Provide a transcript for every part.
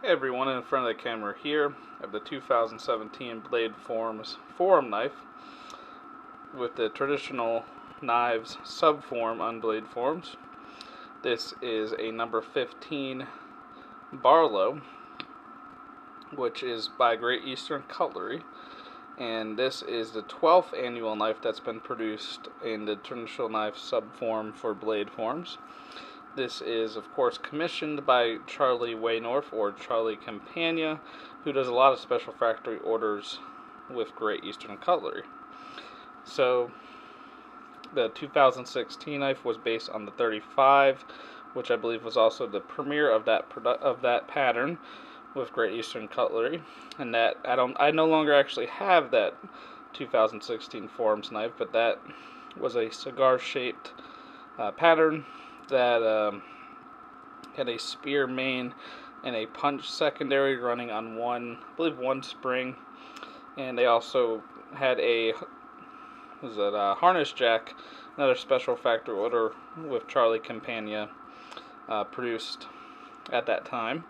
Hey everyone, in front of the camera here, I have the 2017 BladeForums forum knife with the traditional knives subform on BladeForums. This is a number 15 Barlow, which is by Great Eastern Cutlery, and this is the 12th annual knife that's been produced in the traditional knife subform for BladeForums. This is, of course, commissioned by Charlie Waynorf, or Charlie Campagna, who does a lot of special factory orders with Great Eastern Cutlery. So, the 2016 knife was based on the 35, which I believe was also the premiere of that pattern with Great Eastern Cutlery. And that I no longer actually have that 2016 Forums knife, but that was a cigar-shaped pattern that had a spear main and a punch secondary running on one spring, and they also had a harness jack, another special factory order with Charlie Campagna produced at that time.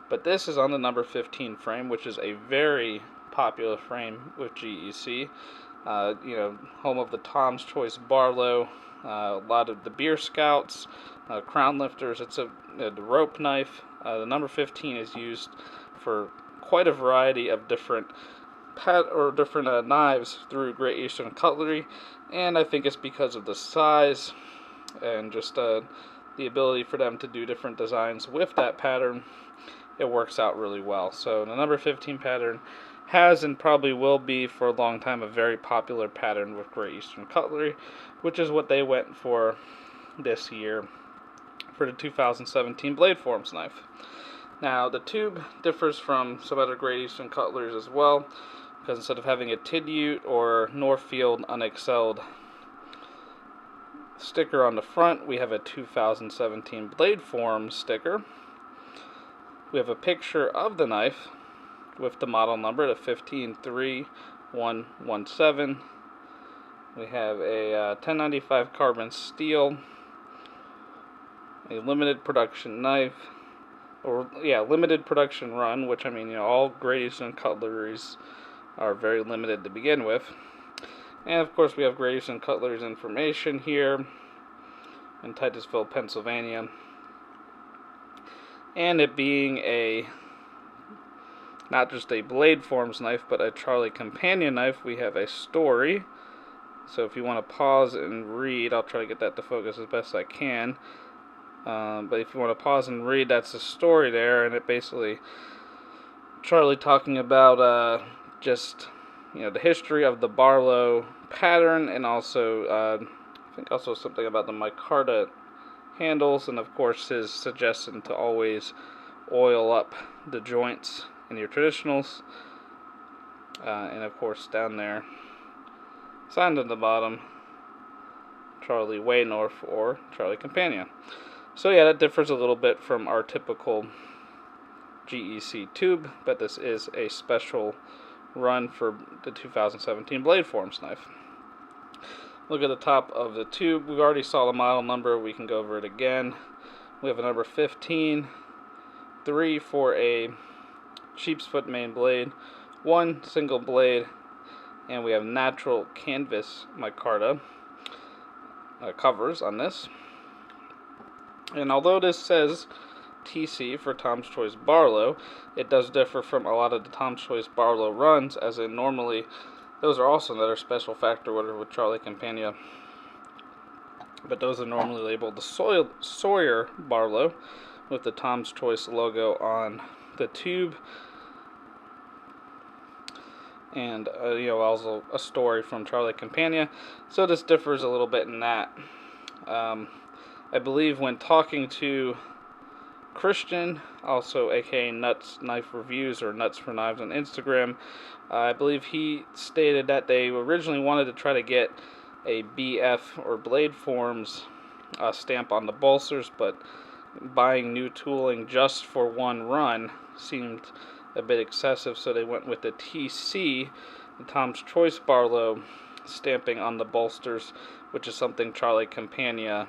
But this is on the number 15 frame, which is a very popular frame with GEC. Home of the Tom's Choice Barlow, a lot of the beer scouts, crown lifters. It's the rope knife. The number 15 is used for quite a variety of different knives through Great Eastern Cutlery, and I think it's because of the size and just the ability for them to do different designs with that pattern. It works out really well. So the number 15 pattern has and probably will be for a long time a very popular pattern with Great Eastern Cutlery, which is what they went for this year for the 2017 BladeForums knife. Now, the tube differs from some other Great Eastern Cutleries as well, because instead of having a Tidute or Northfield unexcelled sticker on the front, we have a 2017 BladeForums sticker. We have a picture of the knife with the model number, the 153117. We have a 1095 carbon steel, a limited production knife, limited production run, which I mean, all Great Eastern Cutleries are very limited to begin with. And of course, we have Great Eastern Cutlery's information here in Titusville, Pennsylvania. And it being not just a BladeForums knife, but a Charlie Campagna knife, we have a story. So if you want to pause and read, I'll try to get that to focus as best I can. But if you want to pause and read, that's the story there, and it basically Charlie talking about just the history of the Barlow pattern, and also I think also something about the Micarta handles, and of course his suggestion to always oil up the joints in your traditionals, and of course down there, signed at the bottom, Charlie Waynorf or Charlie Campagna. So yeah, that differs a little bit from our typical GEC tube, but this is a special run for the 2017 BladeForums knife. Look at the top of the tube. We already saw the model number. We can go over it again. We have a number 15, 3 for a sheepsfoot main blade, 1 single blade, and we have natural canvas micarta covers on this. And although this says TC for Tom's Choice Barlow, it does differ from a lot of the Tom's Choice Barlow runs, as in normally those are also another special factory order with Charlie Campagna, but those are normally labeled the Sawyer Barlow with the Tom's Choice logo on the tube, and also a story from Charlie Campagna. So this differs a little bit in that. I believe when talking to Christian, also aka Nuts Knife Reviews or Nuts for Knives on Instagram, I believe he stated that they originally wanted to try to get a BF or BladeForums stamp on the bolsters, but buying new tooling just for one run seemed a bit excessive, so they went with the TC, the Tom's Choice Barlow stamping on the bolsters, which is something Charlie Campagna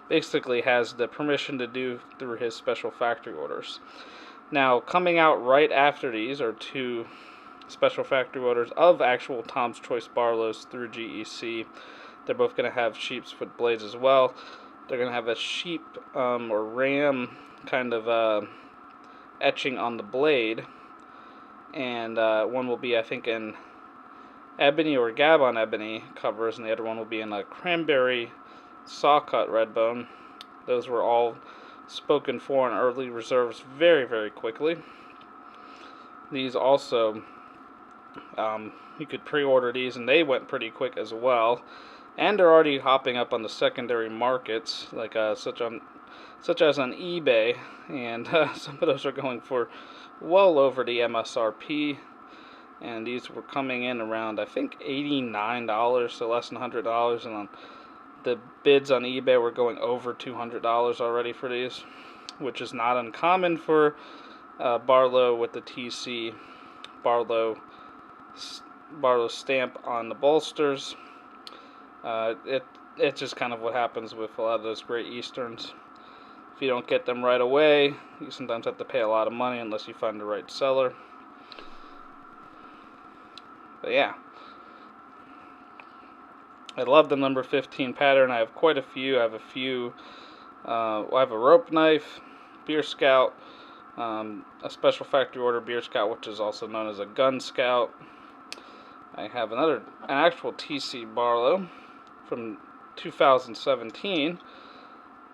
basically has the permission to do through his special factory orders. Now, coming out right after these are two special factory orders of actual Tom's Choice Barlows through GEC. They're both going to have sheep's foot blades as well. They're going to have a sheep or ram kind of etching on the blade. And one will be, I think, in ebony or Gabon ebony covers, and the other one will be in a cranberry saw cut red bone. Those were all spoken for in early reserves very, very quickly. These also, you could pre-order these, and they went pretty quick as well. And they're already hopping up on the secondary markets, like such as on eBay, and some of those are going for well over the MSRP. And these were coming in around, I think, $89, so less than $100, and the bids on eBay were going over $200 already for these, which is not uncommon for Barlow with the TC Barlow stamp on the bolsters. It's just kind of what happens with a lot of those Great Easterns. If you don't get them right away, you sometimes have to pay a lot of money unless you find the right seller. But yeah, I love the number 15 pattern. I have quite a few. I have a rope knife, Beer Scout, a special factory order Beer Scout, which is also known as a Gun Scout. I have an actual TC Barlow from 2017.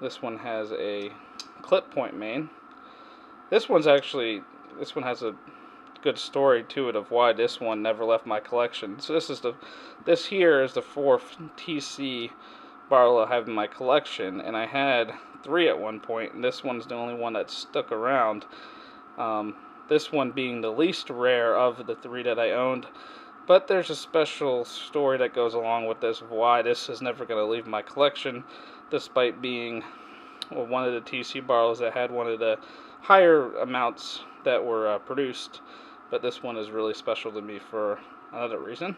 This one has a clip point main. This one has a good story to it of why this one never left my collection. So this here is the fourth TC Barlow I have in my collection, and I had 3 at one point, and this one's the only one that stuck around. This one being the least rare of the 3 that I owned, but there's a special story that goes along with this of why this is never going to leave my collection, despite being one of the TC Barlows that had one of the higher amounts that were produced. But this one is really special to me for another reason.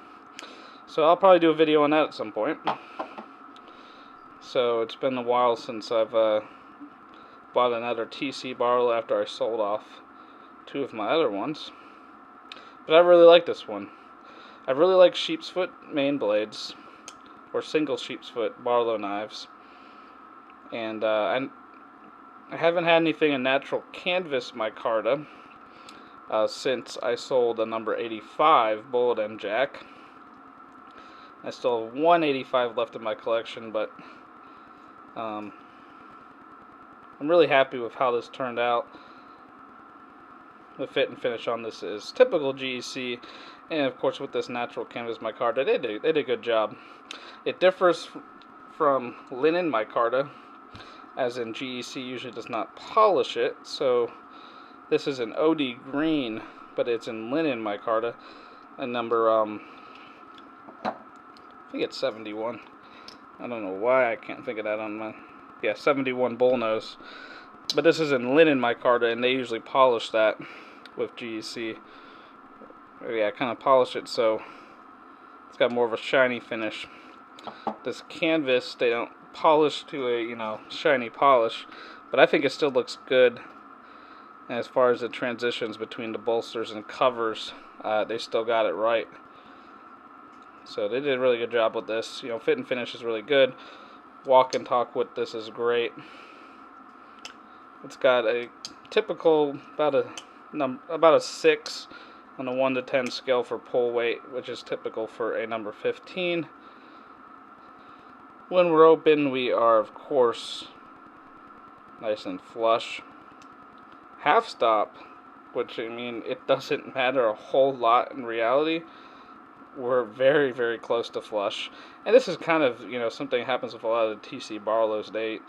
So I'll probably do a video on that at some point. So it's been a while since I've bought another TC Barlow after I sold off 2 of my other ones. But I really like this one. I really like sheep's foot main blades, or single sheep's foot Barlow knives. And I haven't had anything in natural canvas micarta since I sold a number 85 bullet end jack. I still have 185 left in my collection, but I'm really happy with how this turned out. The fit and finish on this is typical GEC, and of course with this natural canvas micarta, they did a good job. It differs from linen micarta, as in GEC usually does not polish it, so this is an OD green, but it's in linen micarta, a number, I think it's 71. I don't know why I can't think of that on my, yeah, 71 bullnose. But this is in linen micarta, and they usually polish that with GEC. Yeah, I kind of polish it so it's got more of a shiny finish. This canvas, they don't polish to a, shiny polish, but I think it still looks good. And as far as the transitions between the bolsters and covers, they still got it right. So they did a really good job with this. Fit and finish is really good. Walk and talk with this is great. It's got a typical about a 6 on a 1 to 10 scale for pull weight, which is typical for a number 15. When we're open, we are of course nice and flush. Half stop, which it doesn't matter a whole lot in reality. We're very, very close to flush. And this is kind of, something that happens with a lot of the TC Barlows. They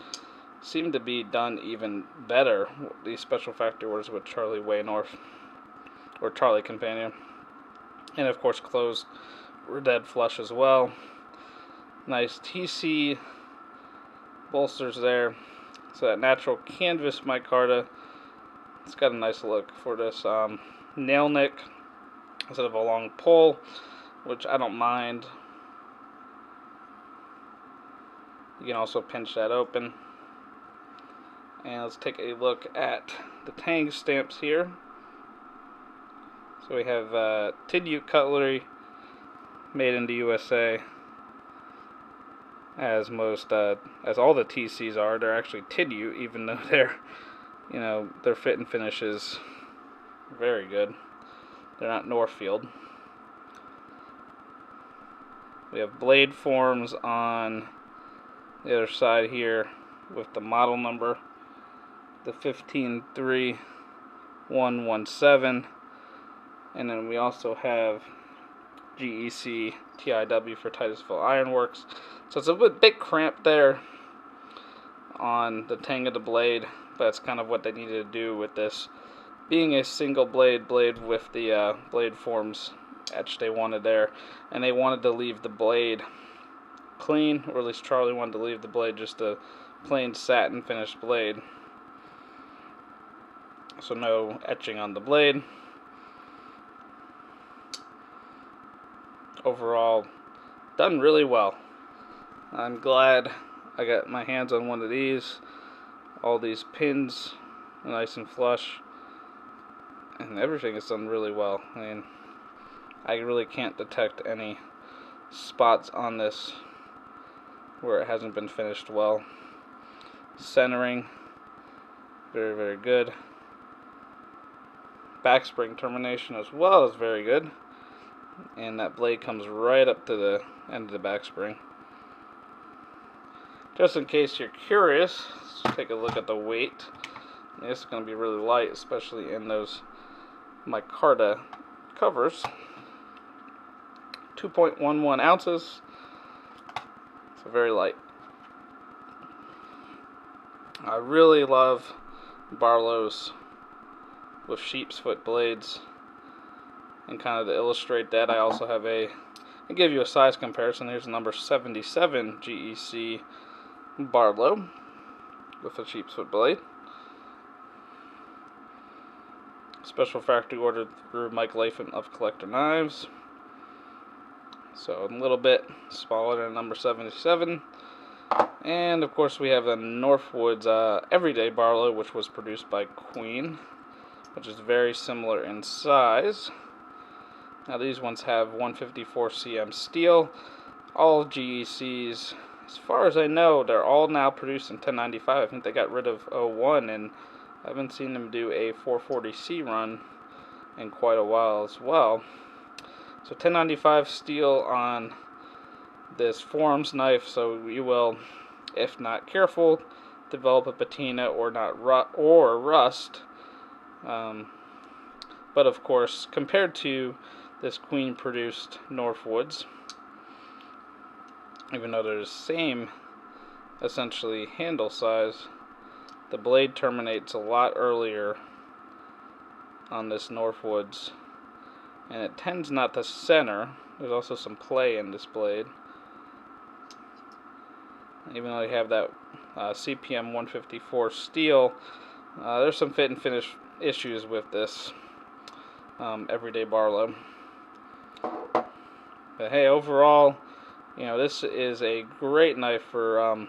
seem to be done even better, these special factory orders with Charlie Way North, or Charlie Companion. And of course closed, we're dead flush as well. Nice TC bolsters there. So that natural canvas micarta, it's got a nice look for this nail nick instead of a long pull, which I don't mind. You can also pinch that open. And let's take a look at the tang stamps here. So we have Tin Ute cutlery, made in the USA, as all the TCs are. They're actually Tin Ute, even though their fit and finish is very good. They're not Northfield. We have BladeForums on the other side here with the model number, the 153117, and then we also have GEC TIW for Titusville Ironworks. So it's a bit cramped there on the tang of the blade, but that's kind of what they needed to do with this being a single blade with the BladeForums etch they wanted there, and they wanted to leave the blade clean, or at least Charlie wanted to leave the blade just a plain satin finished blade, so no etching on the blade. Overall, done really well. I'm glad I got my hands on one of these. All these pins are nice and flush, and everything is done really well. I mean, I really can't detect any spots on this where it hasn't been finished well. Centering, very, very good. Backspring termination as well is very good. And that blade comes right up to the end of the backspring. Just in case you're curious, let's take a look at the weight. This is going to be really light, especially in those micarta covers. 2.11 ounces. So very light. I really love Barlow's with sheep's foot blades. And kind of to illustrate that, I also have I'll give you a size comparison. Here's a number 77 GEC Barlow with a sheep's foot blade. Special factory ordered through Mike Latham of Collector Knives. So a little bit smaller than number 77. And of course we have the Northwoods Everyday Barlow, which was produced by Queen, which is very similar in size. Now these ones have 154 cm steel. All GECs, as far as I know, they're all now produced in 1095. I think they got rid of 01, and I haven't seen them do a 440C run in quite a while as well. So 1095 steel on this Forums knife, so you will, if not careful, develop a patina or rust. But of course, compared to this Queen produced Northwoods, even though they're the same essentially handle size, the blade terminates a lot earlier on this Northwoods, and it tends not to center. There's also some play in this blade, even though you have that CPM 154 steel. There's some fit and finish issues with this Everyday Barlow. But hey, overall, this is a great knife for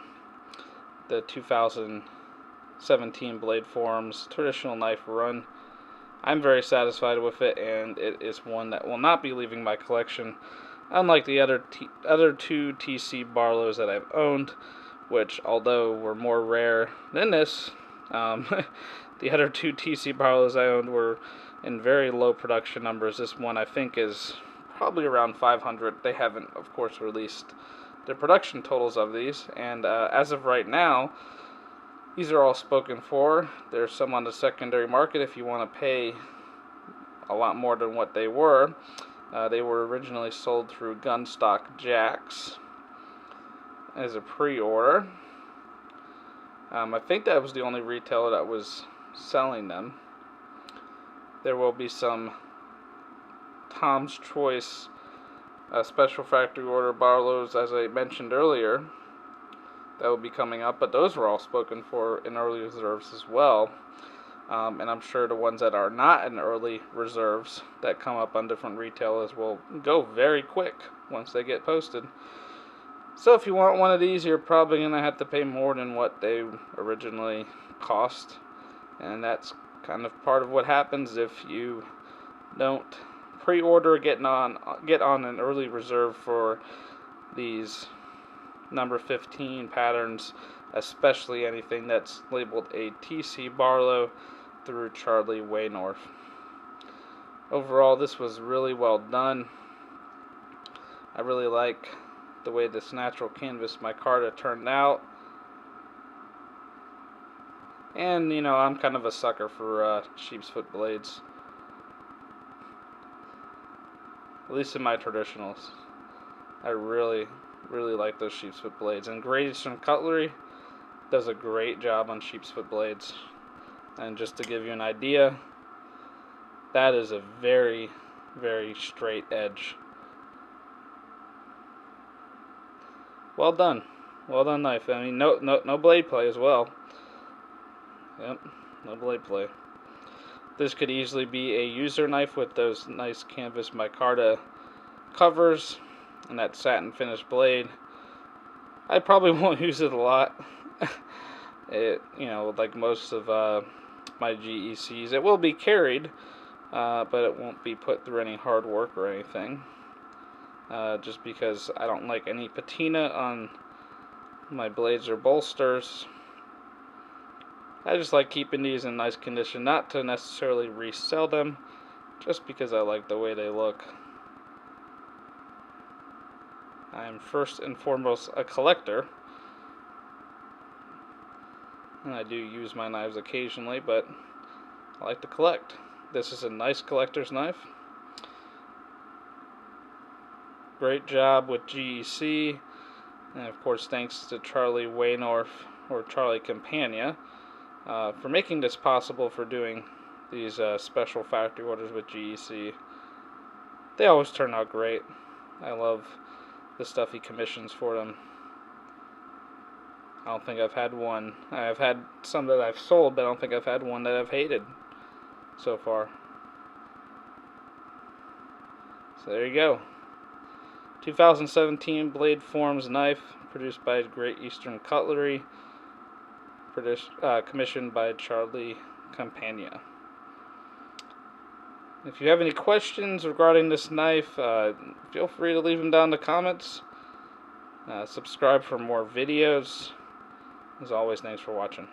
the 2017 BladeForums traditional knife run. I'm very satisfied with it, and it is one that will not be leaving my collection, unlike the other two TC Barlows that I've owned, which, although were more rare than this, the other two TC Barlows I owned were in very low production numbers. This one I think is probably around 500. They haven't, of course, released the production totals of these, and as of right now, these are all spoken for. There's some on the secondary market if you want to pay a lot more than what they were. They were originally sold through Gunstock Jacks as a pre-order. I think that was the only retailer that was selling them. There will be some Tom's Choice special factory order Barlows, as I mentioned earlier, that will be coming up, but those were all spoken for in early reserves as well. And I'm sure the ones that are not in early reserves that come up on different retailers will go very quick once they get posted. So if you want one of these, you're probably going to have to pay more than what they originally cost, and that's kind of part of what happens if you don't pre-order, get on an early reserve for these number 15 patterns, especially anything that's labeled a TC Barlow through Charlie Waynorf. Overall, this was really well done. I really like the way this natural canvas micarta turned out. And, you know, I'm kind of a sucker for sheep's foot blades. At least in my traditionals. I really like those sheep's foot blades. And Great Eastern Cutlery does a great job on sheep's foot blades. And just to give you an idea, that is a very straight edge. Well done. Well done knife. I mean, no blade play as well. Yep, no blade play. This could easily be a user knife with those nice canvas micarta covers and that satin finished blade. I probably won't use it a lot. You know, like most of my GECs, it will be carried, but it won't be put through any hard work or anything. Just because I don't like any patina on my blades or bolsters. I just like keeping these in nice condition, not to necessarily resell them, just because I like the way they look. I am first and foremost a collector, and I do use my knives occasionally, but I like to collect. This is a nice collector's knife. Great job with GEC, and of course thanks to Charlie Waynorf, or Charlie Campagna, for making this possible, for doing these special factory orders with GEC. They always turn out great. I love the stuff he commissions for them. I don't think I've had one. I've had some that I've sold, but I don't think I've had one that I've hated so far. So there you go. 2017 BladeForums knife, produced by Great Eastern Cutlery, commissioned by Charlie Campagna. If you have any questions regarding this knife, feel free to leave them down in the comments. Subscribe for more videos. As always, thanks for watching.